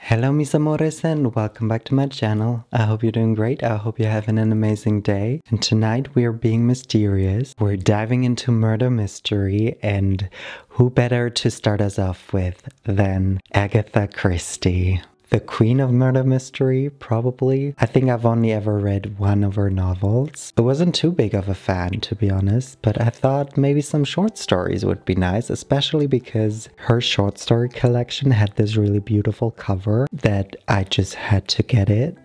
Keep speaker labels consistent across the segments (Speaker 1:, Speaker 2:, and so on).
Speaker 1: Hello mis amores and welcome back to my channel. I hope you're doing great. I hope you're having an amazing day. And tonight we are being mysterious. We're diving into murder mystery, and who better to start us off with than Agatha Christie? The queen of murder mystery, probably. I think I've only ever read one of her novels. I wasn't too big of a fan, to be honest, but I thought maybe some short stories would be nice, especially because her short story collection had this really beautiful cover that I just had to get it.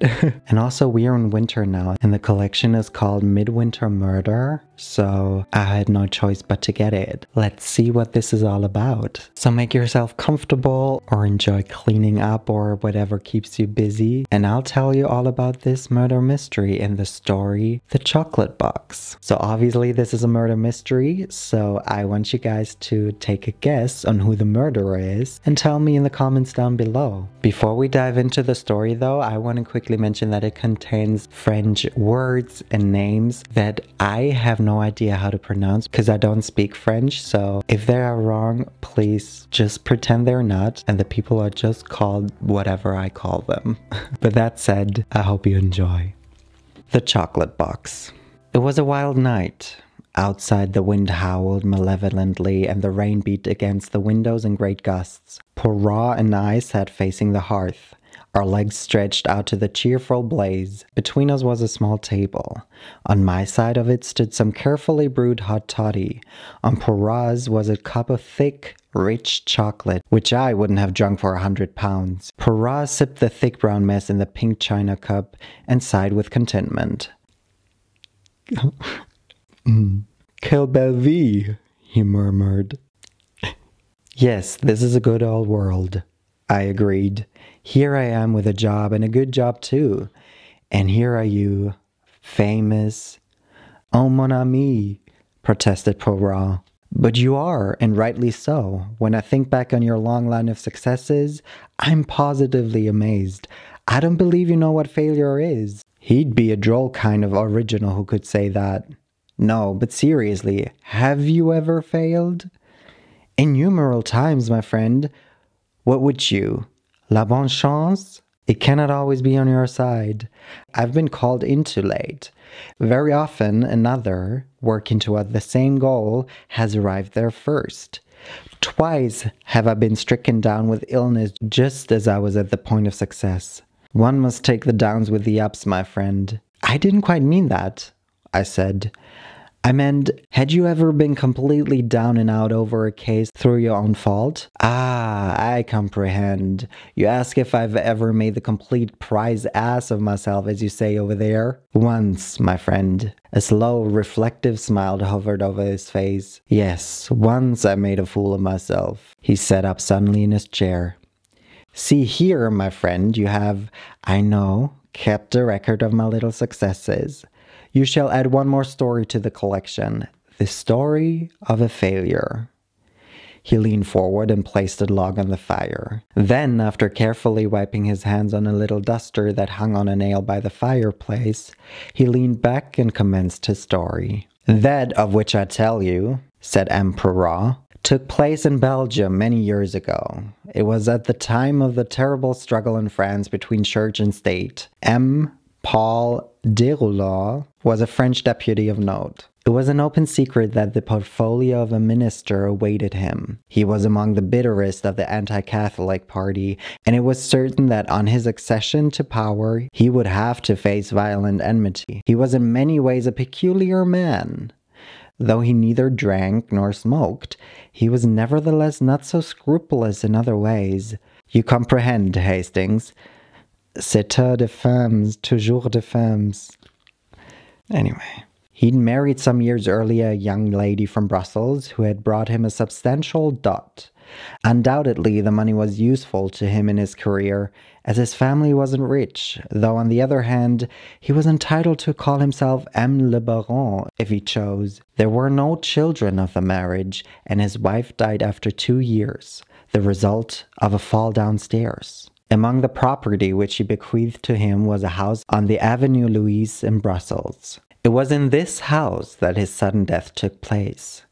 Speaker 1: And also we're in winter now, and the collection is called Midwinter Murder, so I had no choice but to get it. Let's see what this is all about. So make yourself comfortable or enjoy cleaning up or whatever keeps you busy, and I'll tell you all about this murder mystery in the story The Chocolate Box. So obviously this is a murder mystery, so I want you guys to take a guess on who the murderer is and tell me in the comments down below. Before we dive into the story though, I want to quickly mention that it contains French words and names that I have no idea how to pronounce because I don't speak French, so if they are wrong, please just pretend they're not and the people are just called whatever I call them. But that said, I hope you enjoy. The Chocolate Box. It was a wild night. Outside, the wind howled malevolently and the rain beat against the windows in great gusts. Poirot and I sat facing the hearth, our legs stretched out to the cheerful blaze. Between us was a small table. On my side of it stood some carefully brewed hot toddy. On Poirot's was a cup of thick, rich chocolate, which I wouldn't have drunk for 100 pounds. Poirot sipped the thick brown mess in the pink china cup and sighed with contentment. Quelle belle vie, he murmured. Yes, this is a good old world, I agreed. Here I am with a job, and a good job too. And here are you, famous. Oh mon ami, protested Poirot. But you are, and rightly so. When I think back on your long line of successes, I'm positively amazed. I don't believe you know what failure is. He'd be a droll kind of original who could say that. No, but seriously, have you ever failed? Innumerable times, my friend. What would you? La bonne chance? It cannot always be on your side. I've been called in too late. Very often another, working toward the same goal, has arrived there first. Twice have I been stricken down with illness just as I was at the point of success. One must take the downs with the ups, my friend. I didn't quite mean that, I said. I meant, had you ever been completely down and out over a case through your own fault? Ah, I comprehend. You ask if I've ever made the complete prize ass of myself, as you say over there? Once, my friend. A slow, reflective smile hovered over his face. Yes, once I made a fool of myself. He sat up suddenly in his chair. See here, my friend, you have, I know, kept a record of my little successes. You shall add one more story to the collection, the story of a failure. He leaned forward and placed a log on the fire. Then, after carefully wiping his hands on a little duster that hung on a nail by the fireplace, he leaned back and commenced his story. That of which I tell you, said M. Poirot, took place in Belgium many years ago. It was at the time of the terrible struggle in France between church and state. M. Paul Deroulard was a French deputy of note. It was an open secret that the portfolio of a minister awaited him. He was among the bitterest of the anti-Catholic party, and it was certain that on his accession to power, he would have to face violent enmity. He was in many ways a peculiar man. Though he neither drank nor smoked, he was nevertheless not so scrupulous in other ways. You comprehend, Hastings. C'est de femmes, toujours de femmes. Anyway, he'd married some years earlier a young lady from Brussels who had brought him a substantial dot. Undoubtedly, the money was useful to him in his career, as his family wasn't rich, though on the other hand, he was entitled to call himself M. le Baron if he chose. There were no children of the marriage, and his wife died after 2 years, the result of a fall downstairs. Among the property which he bequeathed to him was a house on the Avenue Louise in Brussels. It was in this house that his sudden death took place.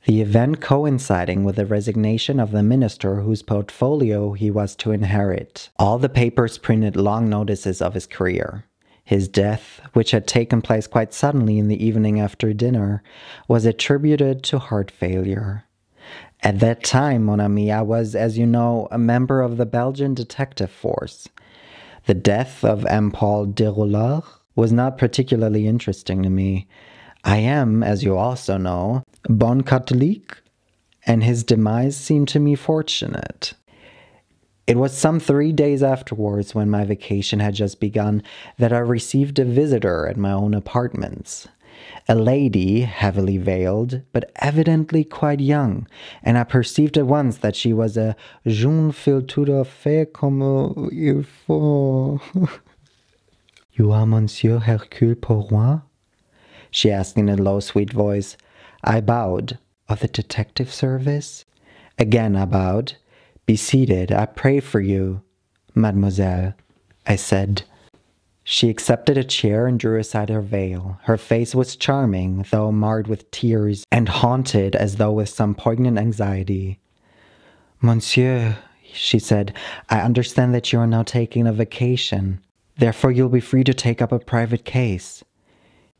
Speaker 1: the event coinciding with the resignation of the minister whose portfolio he was to inherit. All the papers printed long notices of his career. His death, which had taken place quite suddenly in the evening after dinner, was attributed to heart failure. At that time, mon ami, I was, as you know, a member of the Belgian detective force. The death of M. Paul Déroulard was not particularly interesting to me. I am, as you also know, bon catholique, and his demise seemed to me fortunate. It was some 3 days afterwards, when my vacation had just begun, that I received a visitor at my own apartments. A lady, heavily veiled, but evidently quite young, and I perceived at once that she was a jeune fille tout à fait comme il faut. You are Monsieur Hercule Poirot? She asked in a low, sweet voice. I bowed. Of the detective service? Again I bowed. Be seated, I pray for you, mademoiselle, I said. She accepted a chair and drew aside her veil. Her face was charming, though marred with tears, and haunted as though with some poignant anxiety. Monsieur, she said, I understand that you are now taking a vacation. Therefore you'll be free to take up a private case.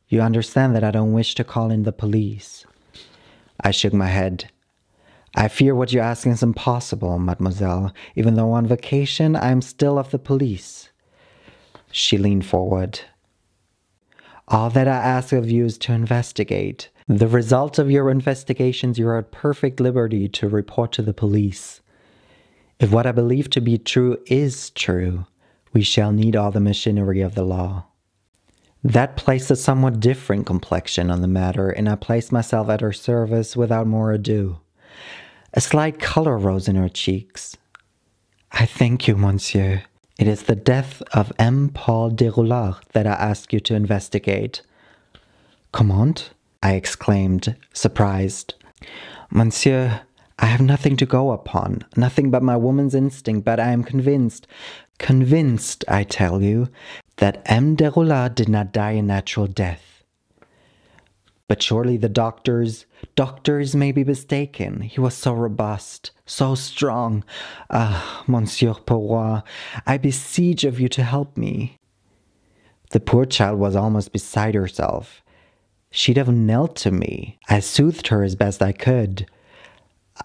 Speaker 1: You understand that I don't wish to call in the police. I shook my head. I fear what you're asking is impossible, mademoiselle. Even though on vacation, I am still of the police. She leaned forward. All that I ask of you is to investigate. The result of your investigations you are at perfect liberty to report to the police. If what I believe to be true is true, we shall need all the machinery of the law. That placed a somewhat different complexion on the matter, and I placed myself at her service without more ado. A slight color rose in her cheeks. I thank you, monsieur. It is the death of M. Paul Déroulard that I ask you to investigate. Comment? I exclaimed, surprised. Monsieur, I have nothing to go upon, nothing but my woman's instinct, but I am convinced, I tell you, that M. Déroulard did not die a natural death. But surely the doctors may be mistaken. He was so robust, so strong. Ah, Monsieur Poirot, I beseech of you to help me. The poor child was almost beside herself. She'd have knelt to me. I soothed her as best I could.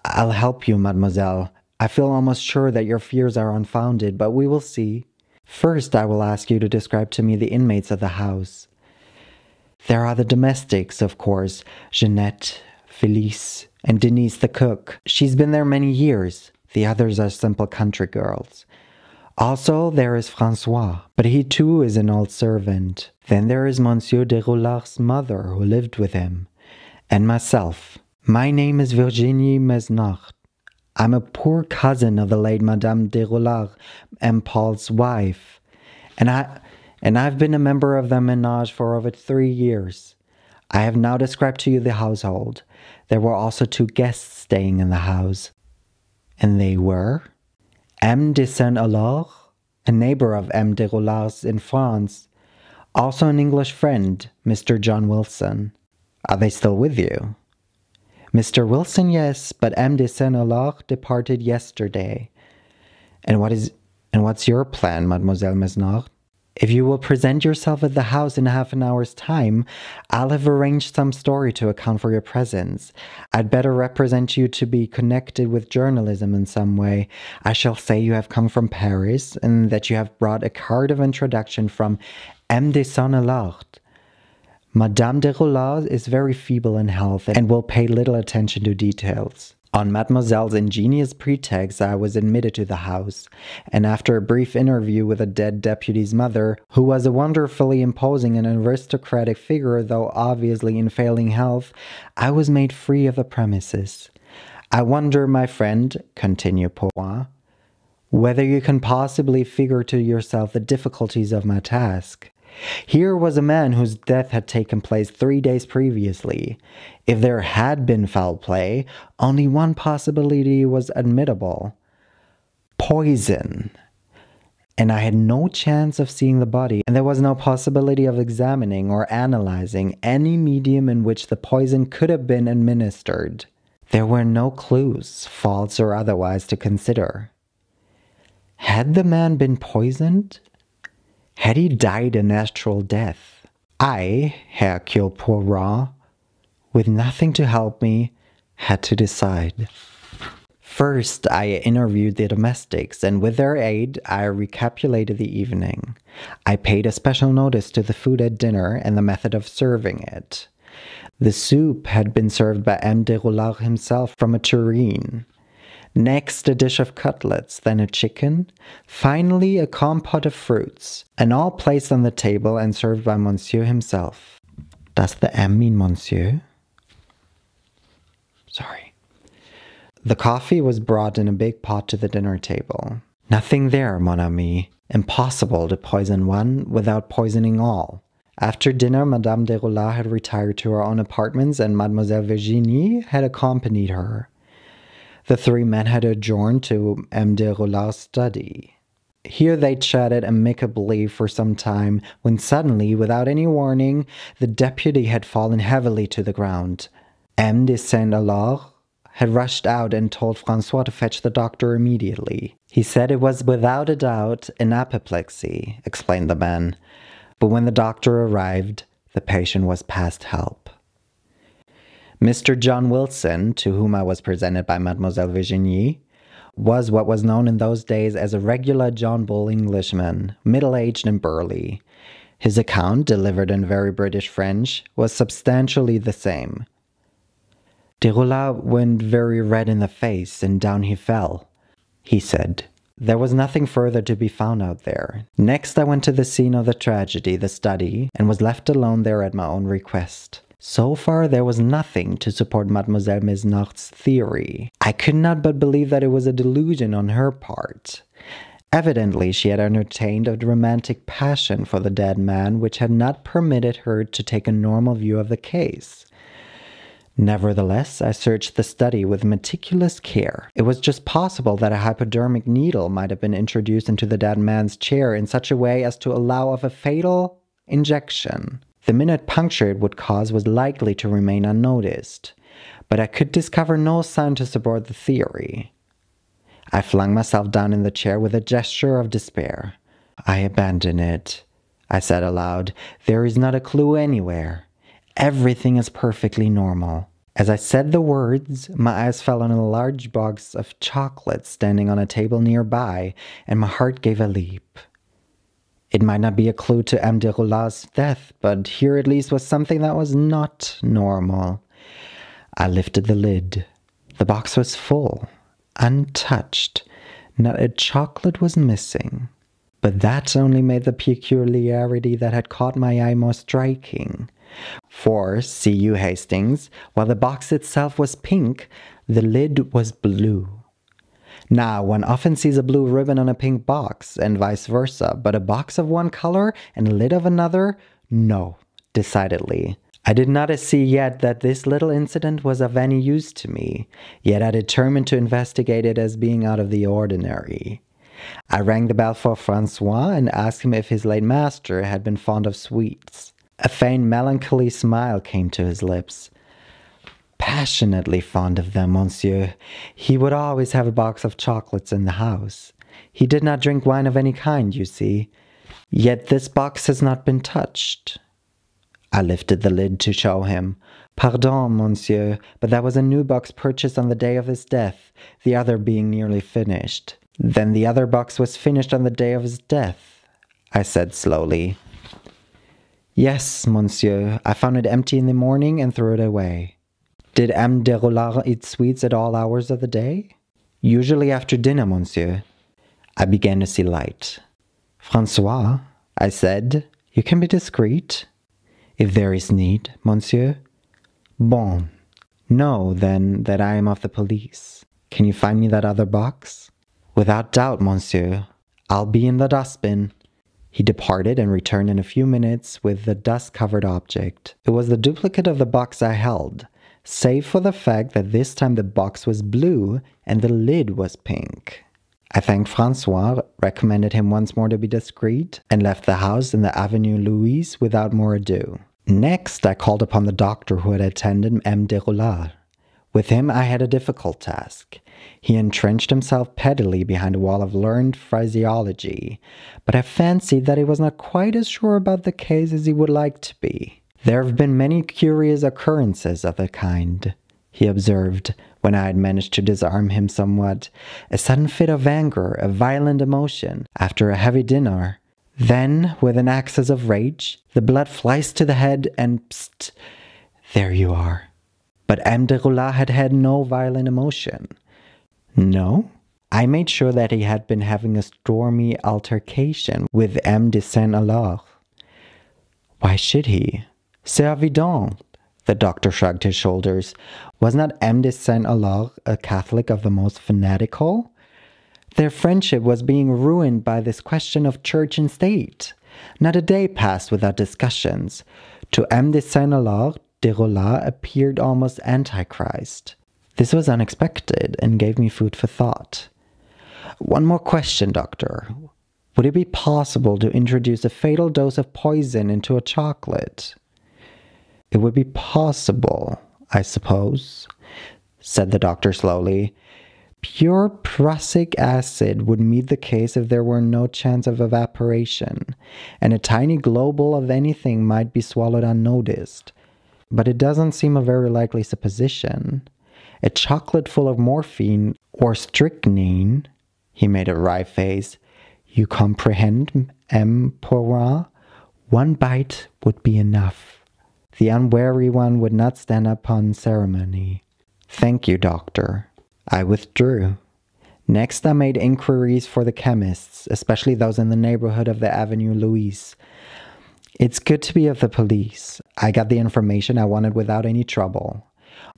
Speaker 1: I'll help you, mademoiselle. I feel almost sure that your fears are unfounded, but we will see. First, I will ask you to describe to me the inmates of the house. There are the domestics, of course, Jeanette, Felice, and Denise the cook. She's been there many years. The others are simple country girls. Also, there is François, but he too is an old servant. Then there is Monsieur Déroulard's mother, who lived with him, and myself. My name is Virginie Mesnard. I'm a poor cousin of the late Madame Déroulard and Paul's wife, and I've been a member of the ménage for over 3 years. I have now described to you the household. There were also 2 guests staying in the house. And they were M. de Saint-Alord, a neighbor of M. Déroulard's in France, also an English friend, Mr. John Wilson. Are they still with you? Mr. Wilson, yes, but M. de Saint-Alord departed yesterday. And what's your plan, Mademoiselle Mesnard? If you will present yourself at the house in half an hour's time, I'll have arranged some story to account for your presence. I'd better represent you to be connected with journalism in some way. I shall say you have come from Paris, and that you have brought a card of introduction from M. de Saint-Alord. Madame Déroulard is very feeble in health and will pay little attention to details. On Mademoiselle's ingenious pretext, I was admitted to the house, and after a brief interview with the dead deputy's mother, who was a wonderfully imposing and aristocratic figure, though obviously in failing health, I was made free of the premises. I wonder, my friend, continued Poirot, whether you can possibly figure to yourself the difficulties of my task. Here was a man whose death had taken place 3 days previously. If there had been foul play, only one possibility was admissible: poison. And I had no chance of seeing the body, and there was no possibility of examining or analyzing any medium in which the poison could have been administered. There were no clues, false or otherwise, to consider. Had the man been poisoned? Had he died a natural death? I, Hercule Poirot, with nothing to help me, had to decide. First, I interviewed the domestics, and with their aid, I recapitulated the evening. I paid a special notice to the food at dinner and the method of serving it. The soup had been served by M. de Roulard himself from a tureen. Next, a dish of cutlets, then a chicken, finally a compote of fruits, and all placed on the table and served by Monsieur himself. Does the M mean Monsieur? Sorry. The coffee was brought in a big pot to the dinner table. Nothing there, mon ami. Impossible to poison one without poisoning all. After dinner, Madame de Roulard had retired to her own apartments and Mademoiselle Virginie had accompanied her. The three men had adjourned to M. de Roulard's study. Here they chatted amicably for some time, when suddenly, without any warning, the deputy had fallen heavily to the ground. M. de Saint-Alard had rushed out and told Francois to fetch the doctor immediately. He said it was without a doubt an apoplexy, explained the man. But when the doctor arrived, the patient was past help. Mr. John Wilson, to whom I was presented by Mademoiselle Virginie, was what was known in those days as a regular John Bull Englishman, middle-aged and burly. His account, delivered in very British French, was substantially the same. De Roulard went very red in the face, and down he fell, he said. There was nothing further to be found out there. Next I went to the scene of the tragedy, the study, and was left alone there at my own request. So far there was nothing to support Mademoiselle Mesnard's theory. I could not but believe that it was a delusion on her part. Evidently she had entertained a romantic passion for the dead man which had not permitted her to take a normal view of the case. Nevertheless, I searched the study with meticulous care. It was just possible that a hypodermic needle might have been introduced into the dead man's chair in such a way as to allow of a fatal injection. The minute puncture it would cause was likely to remain unnoticed, but I could discover no sign to support the theory. I flung myself down in the chair with a gesture of despair. I abandon it, I said aloud. There is not a clue anywhere. Everything is perfectly normal. As I said the words, my eyes fell on a large box of chocolates standing on a table nearby, and my heart gave a leap. It might not be a clue to M. de Roulard's death, but here at least was something that was not normal. I lifted the lid. The box was full, untouched. Not a chocolate was missing. But that only made the peculiarity that had caught my eye more striking. For, see you, Hastings, while the box itself was pink, the lid was blue. Now, one often sees a blue ribbon on a pink box, and vice versa, but a box of one color and a lid of another? No, decidedly. I did not see yet that this little incident was of any use to me, yet I determined to investigate it as being out of the ordinary. I rang the bell for Francois and asked him if his late master had been fond of sweets. A faint melancholy smile came to his lips. Passionately fond of them, monsieur. He would always have a box of chocolates in the house. He did not drink wine of any kind, you see. Yet this box has not been touched. I lifted the lid to show him. Pardon, monsieur, but that was a new box purchased on the day of his death, the other being nearly finished. Then the other box was finished on the day of his death, I said slowly. Yes, monsieur, I found it empty in the morning and threw it away. Did M. de Roulard eat sweets at all hours of the day? Usually after dinner, monsieur. I began to see light. Francois, I said, you can be discreet. If there is need, monsieur. Bon. Know, then, that I am of the police. Can you find me that other box? Without doubt, monsieur. I'll be in the dustbin. He departed and returned in a few minutes with the dust-covered object. It was the duplicate of the box I held, save for the fact that this time the box was blue and the lid was pink. I thanked Francois, recommended him once more to be discreet, and left the house in the Avenue Louise without more ado. Next, I called upon the doctor who had attended M. de Roulard. With him, I had a difficult task. He entrenched himself pettily behind a wall of learned phraseology, but I fancied that he was not quite as sure about the case as he would like to be. There have been many curious occurrences of the kind, he observed, when I had managed to disarm him somewhat. A sudden fit of anger, a violent emotion, after a heavy dinner. Then, with an access of rage, the blood flies to the head and psst, there you are. But M. de Roulard had had no violent emotion. No? I made sure that he had been having a stormy altercation with M. de Saint-Alard. Why should he? C'est évident. The doctor shrugged his shoulders. Was not M. de Saint-Alard a Catholic of the most fanatical? Their friendship was being ruined by this question of church and state. Not a day passed without discussions. To M. de Saint-Alard, de Roulard appeared almost antichrist. This was unexpected and gave me food for thought. One more question, doctor. Would it be possible to introduce a fatal dose of poison into a chocolate? It would be possible, I suppose, said the doctor slowly. Pure prussic acid would meet the case if there were no chance of evaporation, and a tiny globule of anything might be swallowed unnoticed. But it doesn't seem a very likely supposition. A chocolate full of morphine or strychnine, he made a wry face. You comprehend, M. Poirot? One bite would be enough. The unwary one would not stand upon ceremony. Thank you, doctor. I withdrew. Next, I made inquiries for the chemists, especially those in the neighborhood of the Avenue Louise. It's good to be of the police. I got the information I wanted without any trouble.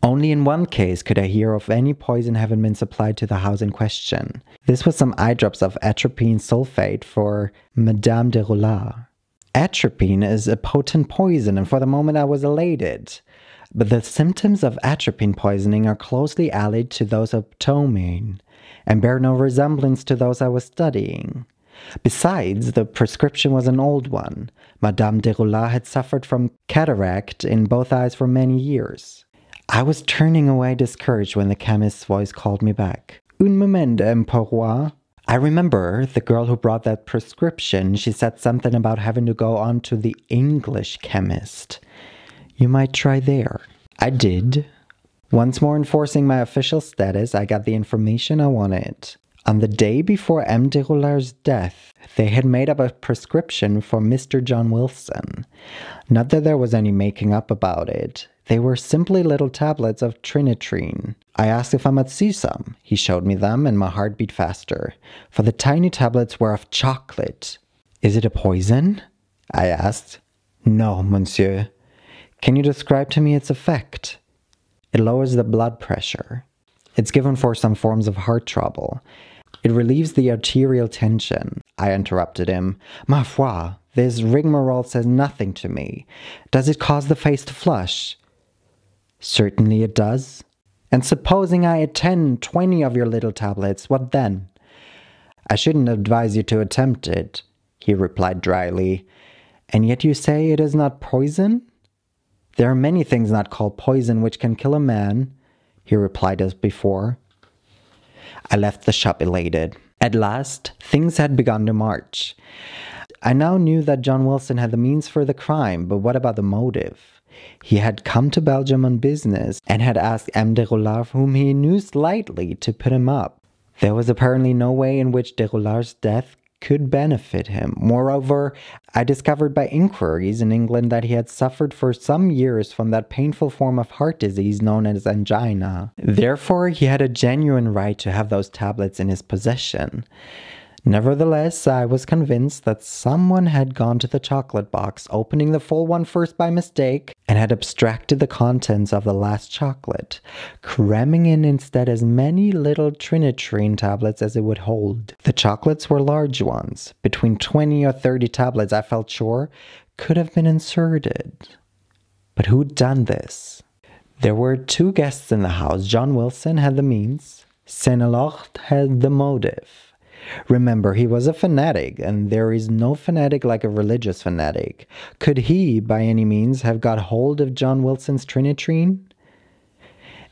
Speaker 1: Only in one case could I hear of any poison having been supplied to the house in question. This was some eye drops of atropine sulfate for Madame de Roulard. Atropine is a potent poison, and for the moment I was elated. But the symptoms of atropine poisoning are closely allied to those of ptomaine, and bear no resemblance to those I was studying. Besides, the prescription was an old one. Madame de Roulard had suffered from cataract in both eyes for many years. I was turning away discouraged when the chemist's voice called me back. Un moment, M. Poirot. I remember the girl who brought that prescription. She said something about having to go on to the English chemist. You might try there. I did. Once more enforcing my official status, I got the information I wanted. On the day before M. de Roulard's death, they had made up a prescription for Mr. John Wilson. Not that there was any making up about it. They were simply little tablets of trinitrine. I asked if I might see some. He showed me them, and my heart beat faster, for the tiny tablets were of chocolate. Is it a poison? I asked. No, monsieur. Can you describe to me its effect? It lowers the blood pressure. It's given for some forms of heart trouble. It relieves the arterial tension. I interrupted him. Ma foi, this rigmarole says nothing to me. Does it cause the face to flush? Certainly it does. And supposing I ate 10, 20 of your little tablets, what then? I shouldn't advise you to attempt it, he replied dryly. And yet you say it is not poison? There are many things not called poison which can kill a man, he replied as before. I left the shop elated. At last, things had begun to march. I now knew that John Wilson had the means for the crime, but what about the motive? He had come to Belgium on business and had asked M. de Roulard, whom he knew slightly, to put him up. There was apparently no way in which de Roulard's death could benefit him. Moreover, I discovered by inquiries in England that he had suffered for some years from that painful form of heart disease known as angina. Therefore, he had a genuine right to have those tablets in his possession. Nevertheless, I was convinced that someone had gone to the chocolate box, opening the full one first by mistake, and had abstracted the contents of the last chocolate, cramming in instead as many little trinitrine tablets as it would hold. The chocolates were large ones. Between 20 or 30 tablets, I felt sure, could have been inserted. But who'd done this? There were two guests in the house. John Wilson had the means. Saint-Alard had the motive. Remember, he was a fanatic, and there is no fanatic like a religious fanatic. Could he, by any means, have got hold of John Wilson's trinitrine?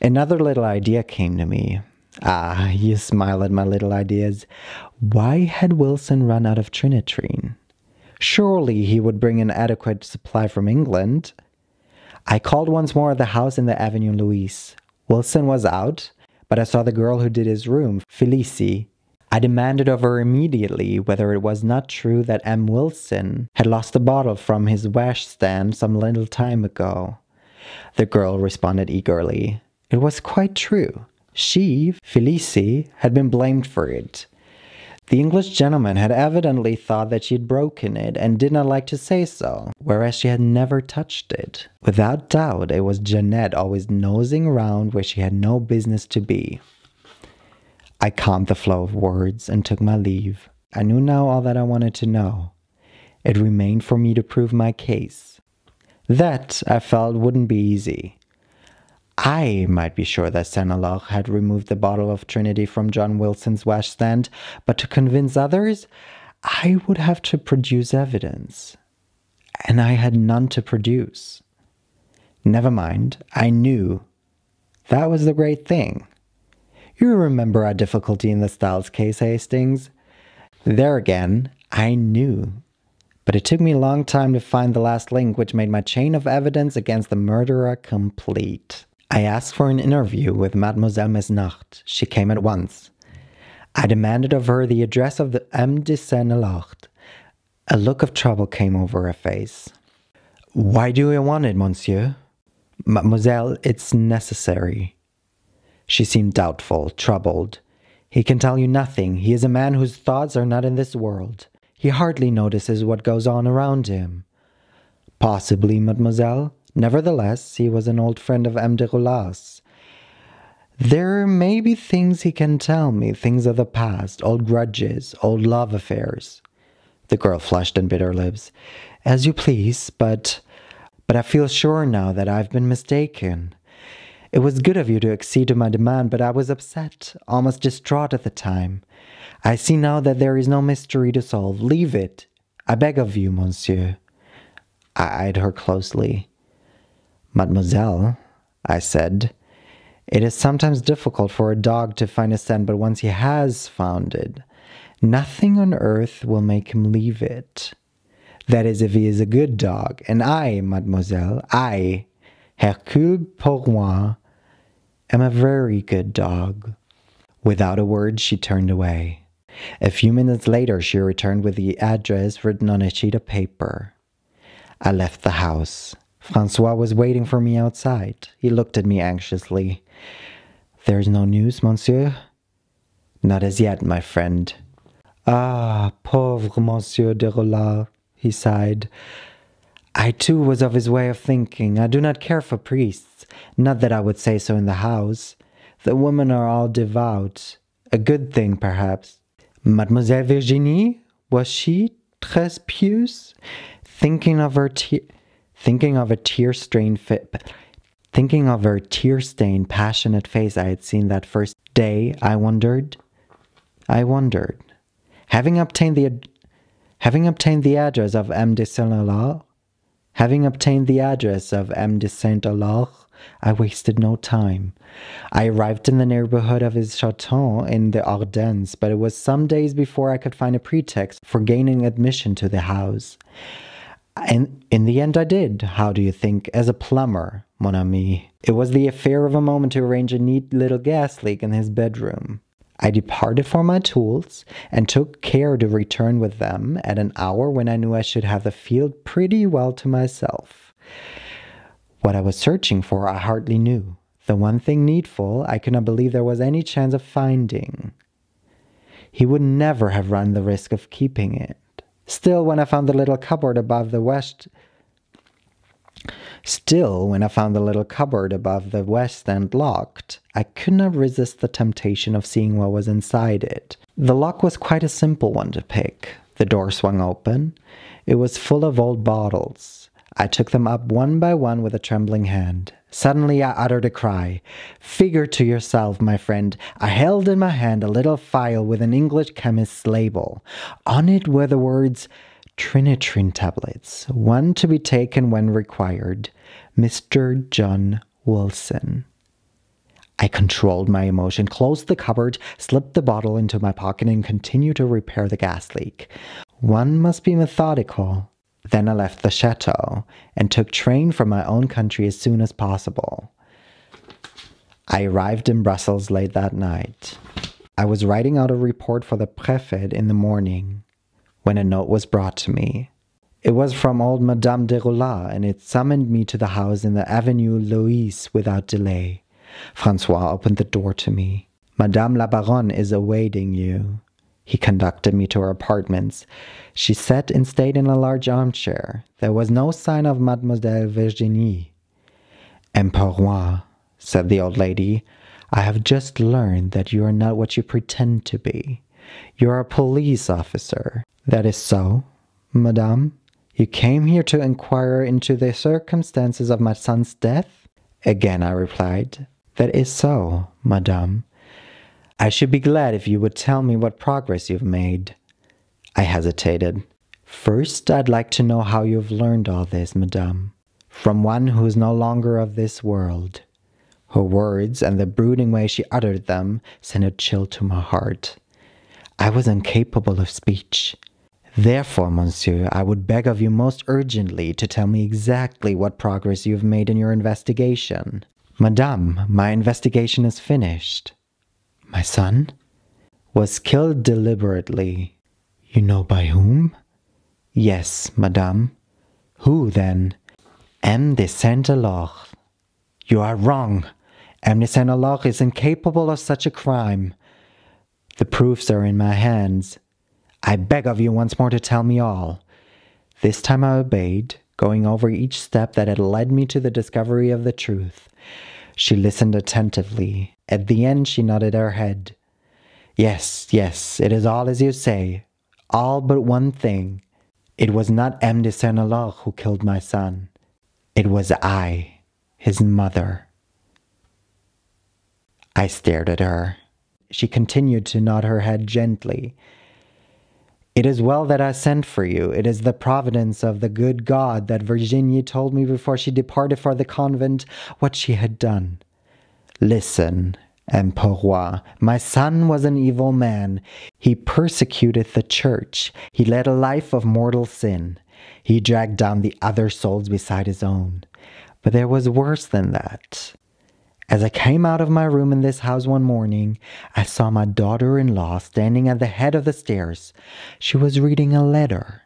Speaker 1: Another little idea came to me. Ah, you smile at my little ideas. Why had Wilson run out of trinitrine? Surely he would bring an adequate supply from England. I called once more at the house in the Avenue Louise. Wilson was out, but I saw the girl who did his room, Felicie. I demanded of her immediately whether it was not true that M. Wilson had lost a bottle from his washstand some little time ago. The girl responded eagerly. It was quite true. She, Felicie, had been blamed for it. The English gentleman had evidently thought that she had broken it and did not like to say so, whereas she had never touched it. Without doubt, it was Jeanette always nosing around where she had no business to be. I calmed the flow of words and took my leave. I knew now all that I wanted to know. It remained for me to prove my case. That, I felt, wouldn't be easy. I might be sure that St-Alloch had removed the bottle of Trinity from John Wilson's washstand, but to convince others, I would have to produce evidence. And I had none to produce. Never mind, I knew. That was the great thing. You remember our difficulty in the Styles case, Hastings? There again, I knew. But it took me a long time to find the last link which made my chain of evidence against the murderer complete. I asked for an interview with Mademoiselle Mesnacht. She came at once. I demanded of her the address of the M. de St-Alloch. A look of trouble came over her face. Why do you want it, monsieur? Mademoiselle, it's necessary. She seemed doubtful, troubled. He can tell you nothing. He is a man whose thoughts are not in this world. He hardly notices what goes on around him. Possibly, mademoiselle. Nevertheless, he was an old friend of M. de Rolas. There may be things he can tell me, things of the past, old grudges, old love affairs. The girl flushed and bit her lips. As you please, but I feel sure now that I've been mistaken. It was good of you to accede to my demand, but I was upset, almost distraught at the time. I see now that there is no mystery to solve. Leave it. I beg of you, monsieur. I eyed her closely. Mademoiselle, I said, it is sometimes difficult for a dog to find a scent, but once he has found it, nothing on earth will make him leave it. That is, if he is a good dog. And I, mademoiselle, I, Hercule Poirot, am a very good dog. Without a word, she turned away. A few minutes later, she returned with the address written on a sheet of paper. I left the house. François was waiting for me outside. He looked at me anxiously. There's no news, monsieur? Not as yet, my friend. Ah, pauvre monsieur de Rolas, he sighed. I too was of his way of thinking. I do not care for priests. Not that I would say so in the house. The women are all devout. A good thing, perhaps. Mademoiselle Virginie, was she très pieuse? Thinking of her tear-stained, passionate face I had seen that first day, I wondered. Having obtained the address of M. de St-Alloch, I wasted no time. I arrived in the neighborhood of his chateau in the Ardennes, but it was some days before I could find a pretext for gaining admission to the house. And in the end I did. How do you think? As a plumber, mon ami. It was the affair of a moment to arrange a neat little gas leak in his bedroom. I departed for my tools and took care to return with them at an hour when I knew I should have the field pretty well to myself. What I was searching for I hardly knew. The one thing needful I could not believe there was any chance of finding. He would never have run the risk of keeping it. Still, when I found the little cupboard above the washstand locked, I could not resist the temptation of seeing what was inside it. The lock was quite a simple one to pick. The door swung open. It was full of old bottles. I took them up one by one with a trembling hand. Suddenly I uttered a cry. Figure to yourself, my friend. I held in my hand a little phial with an English chemist's label. On it were the words, Trinitrine tablets, one to be taken when required. Mr. John Wilson. I controlled my emotion, closed the cupboard, slipped the bottle into my pocket, and continued to repair the gas leak. One must be methodical. Then I left the chateau and took train for my own country as soon as possible. I arrived in Brussels late that night. I was writing out a report for the préfet in the morning when a note was brought to me. It was from old Madame Deroulard, and it summoned me to the house in the Avenue Louise without delay. Francois opened the door to me. Madame la Baronne is awaiting you. He conducted me to her apartments. She sat in state in a large armchair. There was no sign of Mademoiselle Virginie. Emperor, said the old lady, I have just learned that you are not what you pretend to be. You are a police officer. That is so, madame? You came here to inquire into the circumstances of my son's death? Again I replied, that is so, madame. I should be glad if you would tell me what progress you've made. I hesitated. First, I'd like to know how you've learned all this, madame. From one who is no longer of this world. Her words and the brooding way she uttered them sent a chill to my heart. I was incapable of speech. Therefore, monsieur, I would beg of you most urgently to tell me exactly what progress you have made in your investigation. Madame, my investigation is finished. My son was killed deliberately. You know by whom? Yes, madame. Who, then? M. de Saint-Elorre. You are wrong. M. de Saint-Elorre is incapable of such a crime. The proofs are in my hands. I beg of you once more to tell me all. This time I obeyed, going over each step that had led me to the discovery of the truth. She listened attentively. At the end she nodded her head. Yes, yes, it is all as you say. All but one thing. It was not M. de Saint-Elorre who killed my son. It was I, his mother. I stared at her. She continued to nod her head gently. It is well that I sent for you. It is the providence of the good God that Virginie told me before she departed for the convent what she had done. Listen, Emperor, my son was an evil man. He persecuted the church. He led a life of mortal sin. He dragged down the other souls beside his own. But there was worse than that. As I came out of my room in this house one morning, I saw my daughter-in-law standing at the head of the stairs. She was reading a letter.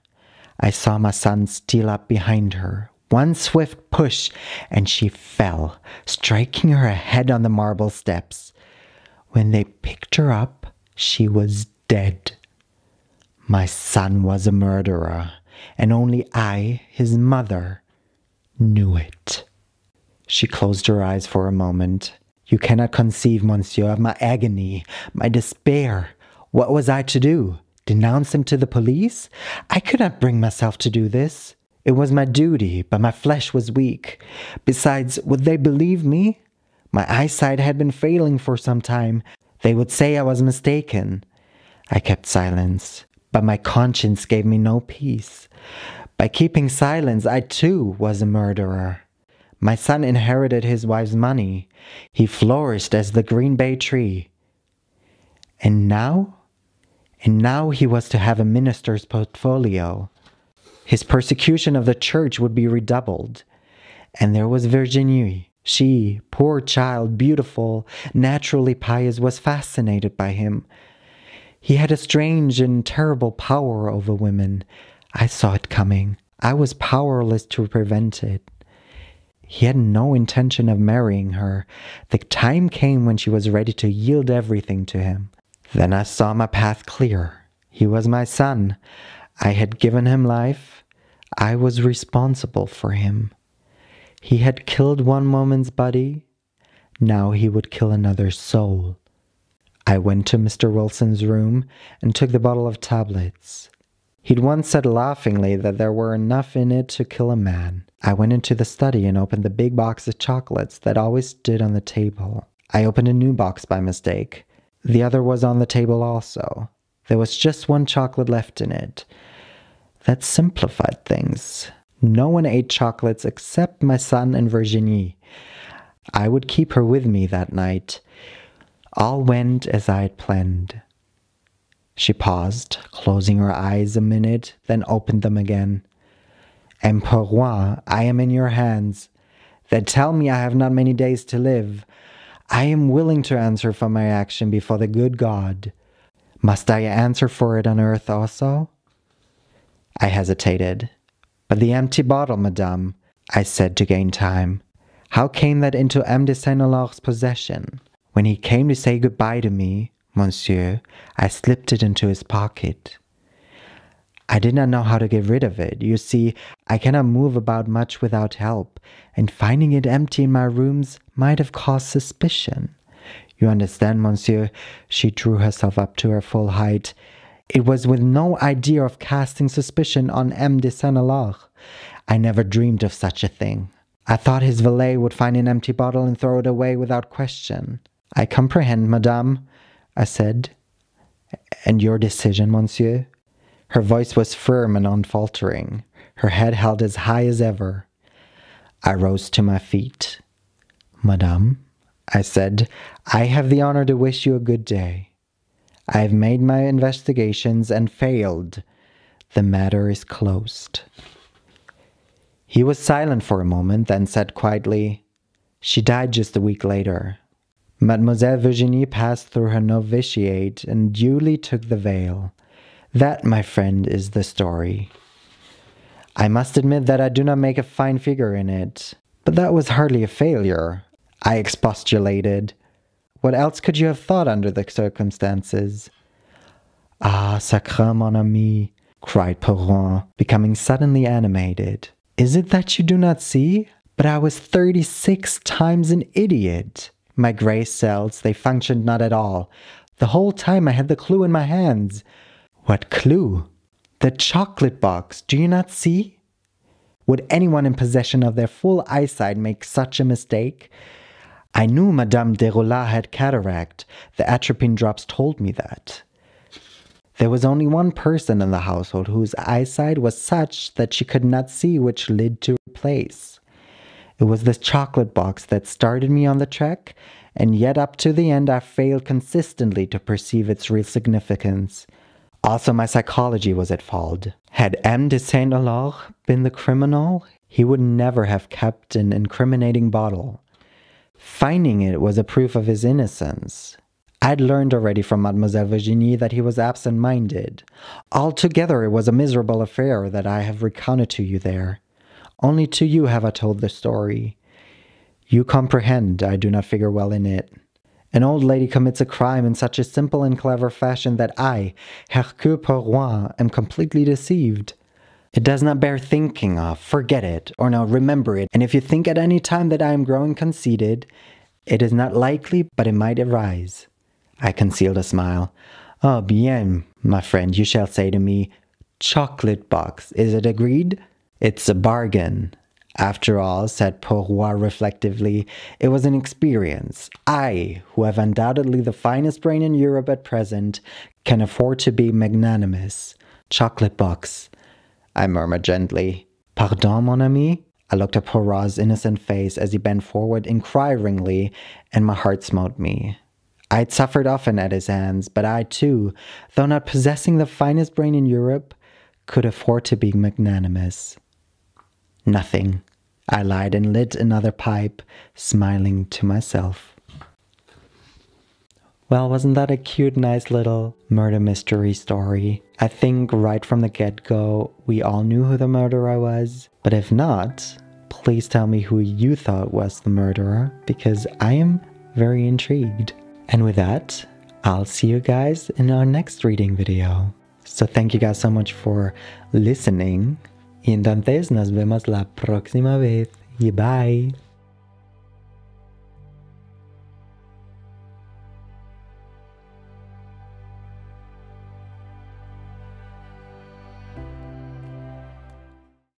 Speaker 1: I saw my son steal up behind her. One swift push, and she fell, striking her head on the marble steps. When they picked her up, she was dead. My son was a murderer, and only I, his mother, knew it. She closed her eyes for a moment. You cannot conceive, monsieur, of my agony, my despair. What was I to do? Denounce him to the police? I could not bring myself to do this. It was my duty, but my flesh was weak. Besides, would they believe me? My eyesight had been failing for some time. They would say I was mistaken. I kept silence, but my conscience gave me no peace. By keeping silence, I too was a murderer. My son inherited his wife's money. He flourished as the green bay tree. And now he was to have a minister's portfolio. His persecution of the church would be redoubled. And there was Virginie. She, poor child, beautiful, naturally pious, was fascinated by him. He had a strange and terrible power over women. I saw it coming. I was powerless to prevent it. He had no intention of marrying her. The time came when she was ready to yield everything to him. Then I saw my path clear. He was my son. I had given him life. I was responsible for him. He had killed one woman's body. Now he would kill another's soul. I went to Mr. Wilson's room and took the bottle of tablets. He'd once said laughingly that there were enough in it to kill a man. I went into the study and opened the big box of chocolates that always stood on the table. I opened a new box by mistake. The other was on the table also. There was just one chocolate left in it. That simplified things. No one ate chocolates except my son and Virginie. I would keep her with me that night. All went as I had planned. She paused, closing her eyes a minute, then opened them again. Emperor, I am in your hands. They tell me I have not many days to live. I am willing to answer for my action before the good God. Must I answer for it on earth also? I hesitated. But the empty bottle, madame, I said to gain time. How came that into M. de Saint-Aulaur's possession? When he came to say goodbye to me, monsieur, I slipped it into his pocket. I did not know how to get rid of it. You see, I cannot move about much without help, and finding it empty in my rooms might have caused suspicion. You understand, monsieur, she drew herself up to her full height. It was with no idea of casting suspicion on M. de Saint-Aulaur. I never dreamed of such a thing. I thought his valet would find an empty bottle and throw it away without question. I comprehend, madame, I said. And your decision, monsieur? Her voice was firm and unfaltering, her head held as high as ever. I rose to my feet. Madame, I said, I have the honor to wish you a good day. I have made my investigations and failed. The matter is closed. He was silent for a moment, then said quietly, She died just a week later. Mademoiselle Virginie passed through her novitiate and duly took the veil. That, my friend, is the story. I must admit that I do not make a fine figure in it, but that was hardly a failure. I expostulated. What else could you have thought under the circumstances? Ah, sacré mon ami, cried Perron, becoming suddenly animated. Is it that you do not see? But I was 36 times an idiot. My gray cells, they functioned not at all. The whole time I had the clue in my hands. What clue? The chocolate box, do you not see? Would anyone in possession of their full eyesight make such a mistake? I knew Madame Deroulard had cataract. The atropine drops told me that. There was only one person in the household whose eyesight was such that she could not see which lid to replace. It was this chocolate box that started me on the track, and yet up to the end I failed consistently to perceive its real significance. Also, my psychology was at fault. Had M. de Saint-Aulaur been the criminal, he would never have kept an incriminating bottle. Finding it was a proof of his innocence. I'd learned already from Mademoiselle Virginie that he was absent-minded. Altogether, it was a miserable affair that I have recounted to you there. Only to you have I told the story. You comprehend I do not figure well in it. An old lady commits a crime in such a simple and clever fashion that I, Hercule Poirot, am completely deceived. It does not bear thinking of. Forget it, or no, remember it. And if you think at any time that I am growing conceited, it is not likely, but it might arise. I concealed a smile. Oh, bien, my friend, you shall say to me, chocolate box, is it agreed? It's a bargain. After all, said Poirot reflectively, it was an experience. I, who have undoubtedly the finest brain in Europe at present, can afford to be magnanimous. Chocolate box, I murmured gently. Pardon, mon ami? I looked at Poirot's innocent face as he bent forward inquiringly, and my heart smote me. I had suffered often at his hands, but I too, though not possessing the finest brain in Europe, could afford to be magnanimous. Nothing. I lied and lit another pipe, smiling to myself. Well, wasn't that a cute, nice little murder mystery story? I think right from the get-go, we all knew who the murderer was. But if not, please tell me who you thought was the murderer, because I am very intrigued. And with that, I'll see you guys in our next reading video. So thank you guys so much for listening. Y entonces nos vemos la próxima vez. Y bye.